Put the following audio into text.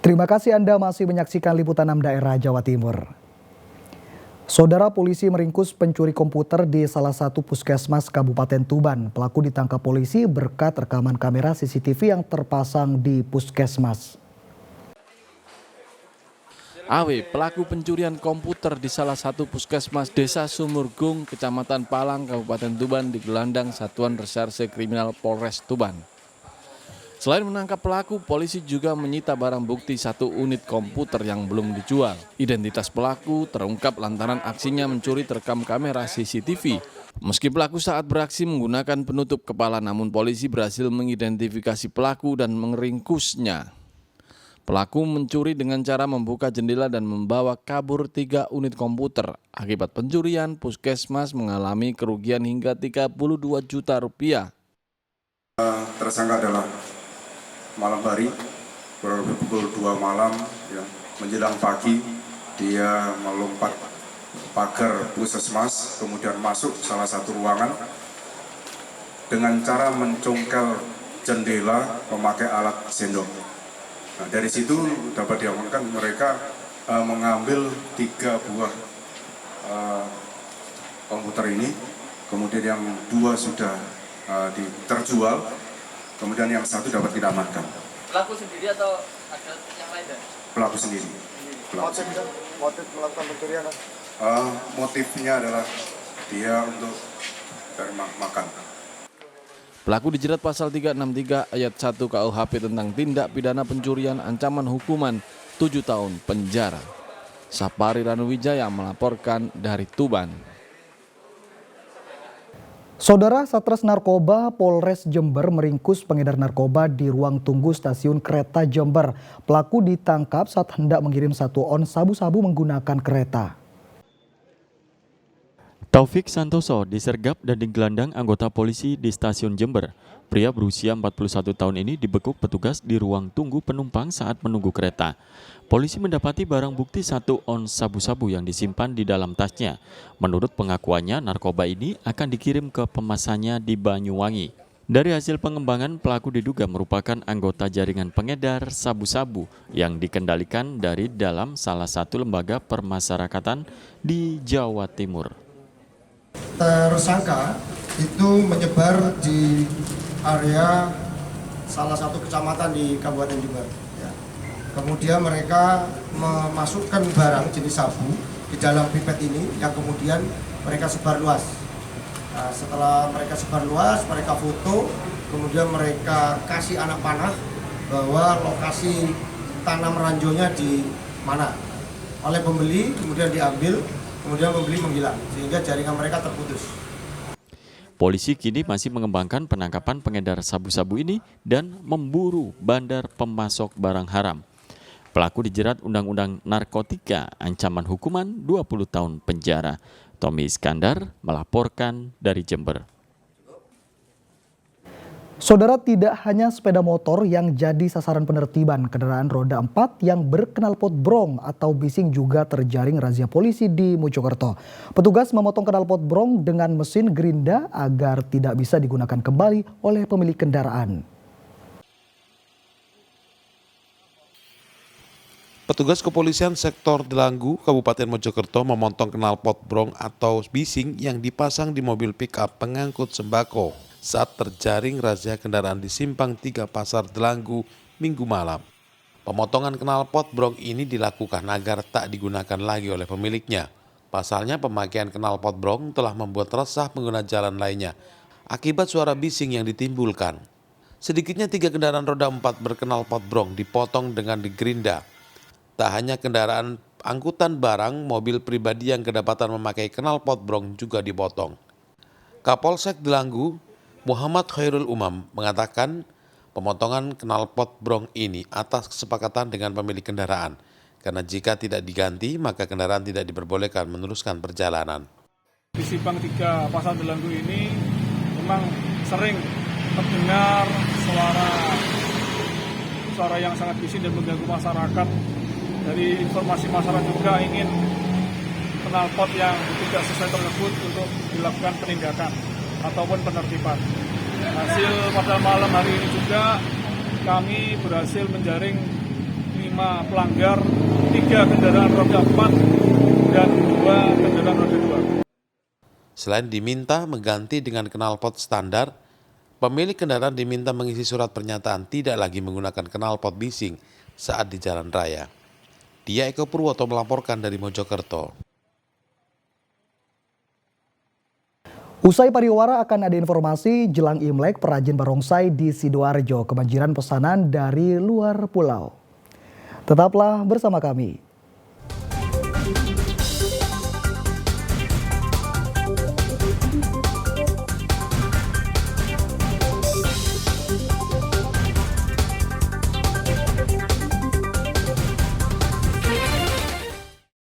Terima kasih Anda masih menyaksikan Liputan 6 Daerah Jawa Timur. Saudara, polisi meringkus pencuri komputer di salah satu puskesmas Kabupaten Tuban. Pelaku ditangkap polisi berkat rekaman kamera CCTV yang terpasang di puskesmas. AW, pelaku pencurian komputer di salah satu puskesmas Desa Sumurgung, Kecamatan Palang, Kabupaten Tuban digelandang Satuan Reserse Kriminal Polres Tuban. Selain menangkap pelaku, polisi juga menyita barang bukti 1 unit komputer yang belum dijual. Identitas pelaku terungkap lantaran aksinya mencuri terekam kamera CCTV. Meski pelaku saat beraksi menggunakan penutup kepala, namun polisi berhasil mengidentifikasi pelaku dan meringkusnya. Pelaku mencuri dengan cara membuka jendela dan membawa kabur 3 unit komputer. Akibat pencurian, puskesmas mengalami kerugian hingga 32 juta rupiah. Tersangka adalah malam hari, kurang lebih pukul 2 malam, ya, menjelang pagi, dia melompat pagar puskesmas, kemudian masuk salah satu ruangan dengan cara mencongkel jendela memakai alat sendok. Nah, dari situ dapat diamankan mereka mengambil 3 buah komputer ini, kemudian yang 2 sudah terjual, kemudian yang 1 dapat kita amankan. Pelaku sendiri atau ada yang lain? Pelaku sendiri. Motif melakukan pencurian? Motifnya adalah dia untuk cari makan. Pelaku dijerat pasal 363 ayat 1 KUHP tentang tindak pidana pencurian, ancaman hukuman 7 tahun penjara. Sapari Ranuwijaya melaporkan dari Tuban. Saudara, Satres Narkoba Polres Jember meringkus pengedar narkoba di ruang tunggu stasiun kereta Jember. Pelaku ditangkap saat hendak mengirim 1 on sabu-sabu menggunakan kereta. Taufik Santoso disergap dan digelandang anggota polisi di stasiun Jember. Pria berusia 41 tahun ini dibekuk petugas di ruang tunggu penumpang saat menunggu kereta. Polisi mendapati barang bukti 1 on sabu-sabu yang disimpan di dalam tasnya. Menurut pengakuannya, narkoba ini akan dikirim ke pemesannya di Banyuwangi. Dari hasil pengembangan, pelaku diduga merupakan anggota jaringan pengedar sabu-sabu yang dikendalikan dari dalam salah satu lembaga permasyarakatan di Jawa Timur. Tersangka itu menyebar di area salah satu kecamatan di Kabupaten Jember. Ya. Kemudian mereka memasukkan barang jenis sabu di dalam pipet ini yang kemudian mereka sebar luas. Nah, setelah mereka sebar luas, mereka foto, kemudian mereka kasih anak panah bahwa lokasi tanam ranjaunya di mana. Oleh pembeli kemudian diambil, kemudian pembeli menghilang sehingga jaringan mereka terputus. Polisi kini masih mengembangkan penangkapan pengedar sabu-sabu ini dan memburu bandar pemasok barang haram. Pelaku dijerat Undang-Undang Narkotika, ancaman hukuman 20 tahun penjara. Tommy Iskandar melaporkan dari Jember. Saudara, tidak hanya sepeda motor yang jadi sasaran penertiban, kendaraan roda 4 yang berknalpot brong atau bising juga terjaring razia polisi di Mojokerto. Petugas memotong knalpot brong dengan mesin gerinda agar tidak bisa digunakan kembali oleh pemilik kendaraan. Petugas kepolisian sektor Delanggu, Kabupaten Mojokerto memotong knalpot brong atau bising yang dipasang di mobil pick-up pengangkut sembako saat terjaring razia kendaraan di Simpang 3 Pasar Delanggu Minggu malam. Pemotongan knalpot brong ini dilakukan agar tak digunakan lagi oleh pemiliknya. Pasalnya pemakaian knalpot brong telah membuat resah pengguna jalan lainnya akibat suara bising yang ditimbulkan. Sedikitnya 3 kendaraan roda 4 berknalpot brong dipotong dengan digerinda. Tak hanya kendaraan angkutan barang, mobil pribadi yang kedapatan memakai knalpot brong juga dipotong. Kapolsek Delanggu, Muhammad Khairul Umam, mengatakan pemotongan knalpot brong ini atas kesepakatan dengan pemilik kendaraan. Karena jika tidak diganti, maka kendaraan tidak diperbolehkan meneruskan perjalanan. Di Simpang 3 Pasar Delanggu ini memang sering terdengar suara yang sangat bising dan mengganggu masyarakat. Dari informasi masyarakat juga ingin knalpot yang tidak sesuai tersebut untuk dilakukan penindakan ataupun penertiban. Hasil pada malam hari ini juga kami berhasil menjaring 5 menerima pelanggar 3 kendaraan roda 4 dan 2 kendaraan roda 2. Selain diminta mengganti dengan knalpot standar, pemilik kendaraan diminta mengisi surat pernyataan tidak lagi menggunakan knalpot bising saat di jalan raya. Dia Eko Purwoto melaporkan dari Mojokerto. Usai pariwara akan ada informasi jelang Imlek perajin barongsai di Sidoarjo kebanjiran pesanan dari luar pulau. Tetaplah bersama kami.